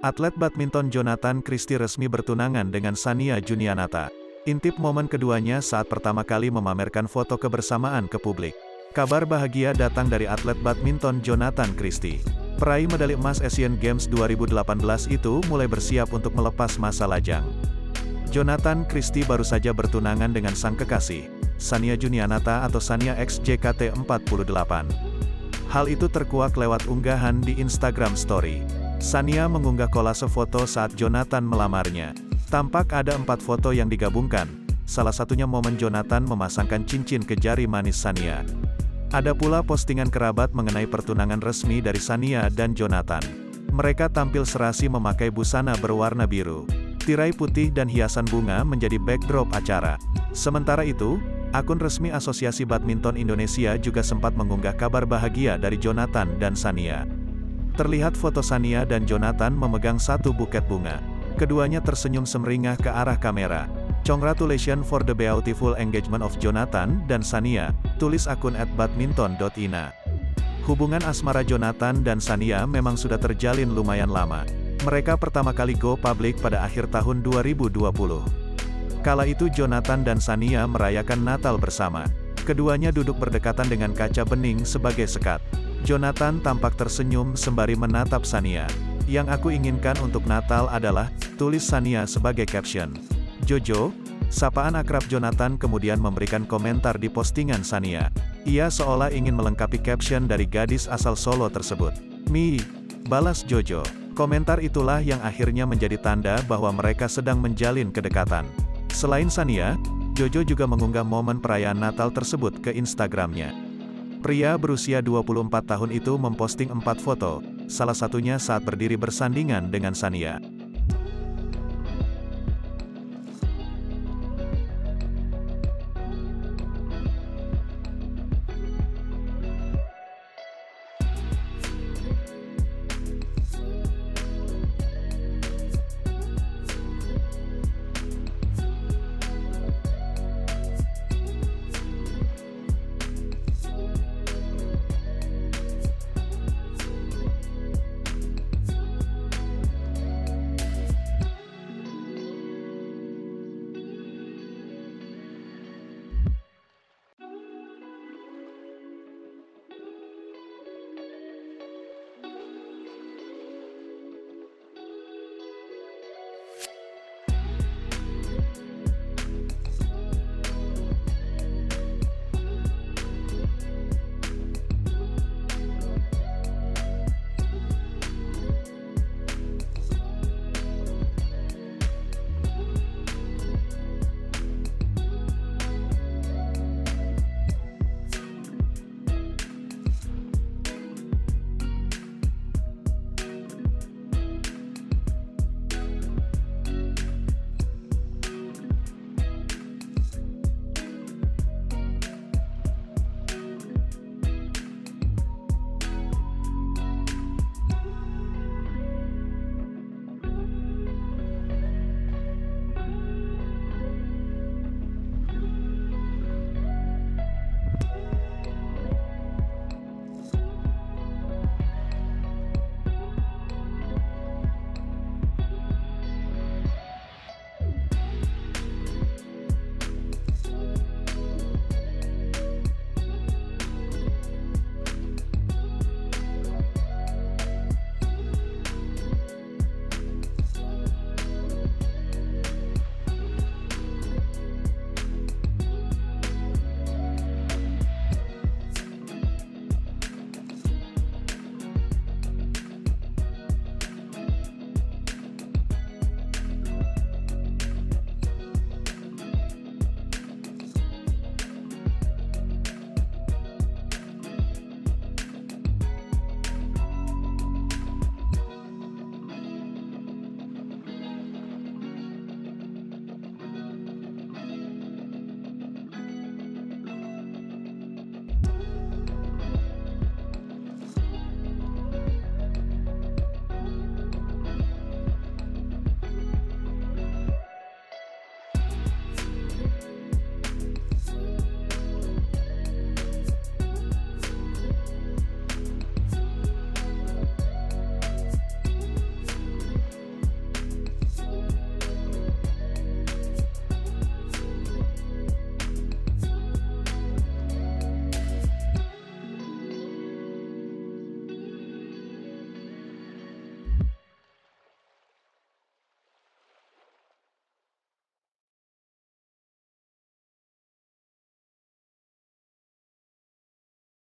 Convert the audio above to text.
Atlet badminton Jonathan Christie resmi bertunangan dengan Shania Junianatha. Intip momen keduanya saat pertama kali memamerkan foto kebersamaan ke publik. Kabar bahagia datang dari atlet badminton Jonathan Christie. Peraih medali emas Asian Games 2018 itu mulai bersiap untuk melepas masa lajang. Jonathan Christie baru saja bertunangan dengan sang kekasih, Shania Junianatha atau Shania X JKT48. Hal itu terkuak lewat unggahan di Instagram Story. Shania mengunggah kolase foto saat Jonathan melamarnya. Tampak ada 4 foto yang digabungkan, salah satunya momen Jonathan memasangkan cincin ke jari manis Shania. Ada pula postingan kerabat mengenai pertunangan resmi dari Shania dan Jonathan. Mereka tampil serasi memakai busana berwarna biru. Tirai putih dan hiasan bunga menjadi backdrop acara. Sementara itu, akun resmi Asosiasi Badminton Indonesia juga sempat mengunggah kabar bahagia dari Jonathan dan Shania. Terlihat foto Shania dan Jonathan memegang satu buket bunga. Keduanya tersenyum semeringah ke arah kamera. "Congratulations for the beautiful engagement of Jonathan dan Shania," tulis akun @badminton.ina. Hubungan asmara Jonathan dan Shania memang sudah terjalin lumayan lama. Mereka pertama kali go public pada akhir tahun 2020. Kala itu Jonathan dan Shania merayakan Natal bersama. Keduanya duduk berdekatan dengan kaca bening sebagai sekat. Jonathan tampak tersenyum sembari menatap Shania. "Yang aku inginkan untuk Natal adalah," tulis Shania sebagai caption. "Jojo," sapaan akrab Jonathan kemudian memberikan komentar di postingan Shania. Ia seolah ingin melengkapi caption dari gadis asal Solo tersebut. "Mi," balas Jojo. Komentar itulah yang akhirnya menjadi tanda bahwa mereka sedang menjalin kedekatan. Selain Shania, Jojo juga mengunggah momen perayaan Natal tersebut ke Instagramnya. Pria berusia 24 tahun itu memposting 4 foto, salah satunya saat berdiri bersandingan dengan Shania.